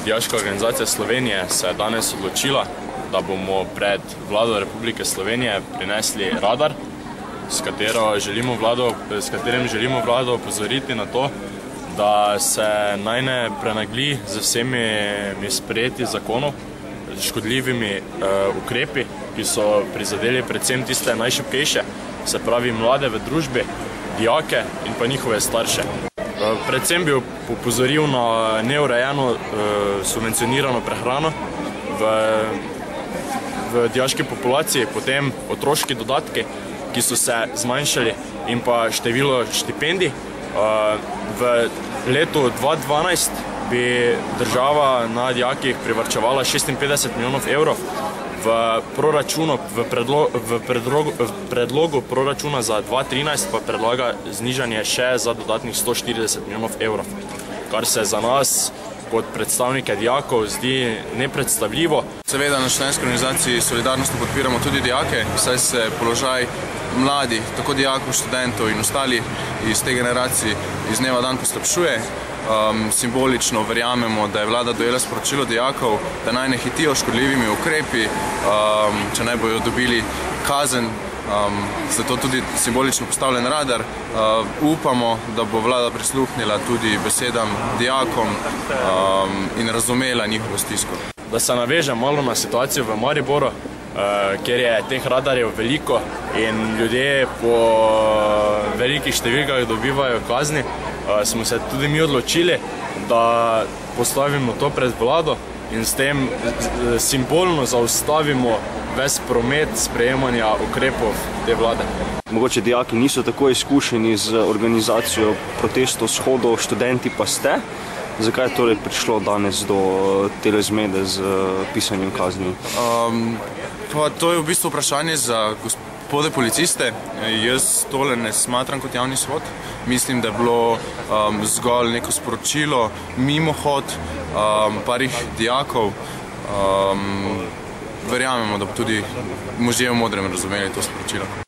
Dijaška organizacija Slovenije se je danes odločila, da bomo pred vlado Republike Slovenije prinesli radar, s katerim želimo vlado opozoriti na to, da se naj ne prenagli z vsemi sprejeti zakonov, škodljivimi ukrepi, ki so prizadeli predvsem tiste najšibkejše, se pravi mlade v družbi, dijake in pa njihove starše. Predvsem bi opozoril na neurejeno subvencionirano prehrano v dijaški populaciji, potem otroški dodatki, ki so se zmanjšali, in pa število štipendij. V letu 2012 bi država na dijakih privarčevala 56 milijonov evrov, v predlogu proračuna za 2013 pa predlaga znižanje še za dodatnih 140 milijonov evrov, kar se za nas kot predstavnike dijakov zdi nepredstavljivo. Seveda na študentski organizaciji Solidarnostno podpiramo tudi dijake, saj se položaj mladih, tako dijakov, študentov in ostali iz te generacije iz dneva dan poslabšuje. Simbolično verjamemo, da je vlada dojela sporočilo dijakov, da naj ne hitijo škodljivimi ukrepi, če naj bojo dobili kazen, zato tudi simbolično postavljen radar. Upamo, da bo vlada prisluhnila tudi besedam dijakom in razumela njihovo stisko. Da se navežem malo na situacijo v Mariboru, kjer je teh radarjev veliko in ljudje po velikih številkah dobivajo kazni, smo se tudi mi odločili, da postavimo to pred vlado in s tem simbolno zaustavimo ves promet sprejemanja ukrepov te vlade. Mogoče dijaki niso tako izkušeni z organizacijo protestov, shodov, študenti pa ste. Zakaj je torej prišlo danes do tele zmede z pisanjem kazni? To je v bistvu vprašanje za gospode policiste. Jaz tole ne smatram kot javni shod. Mislim, da je bilo zgolj neko sporočilo, mimohod parih dijakov. Verjamemo, da bo tudi možje v modrem razumeli to sporočilo.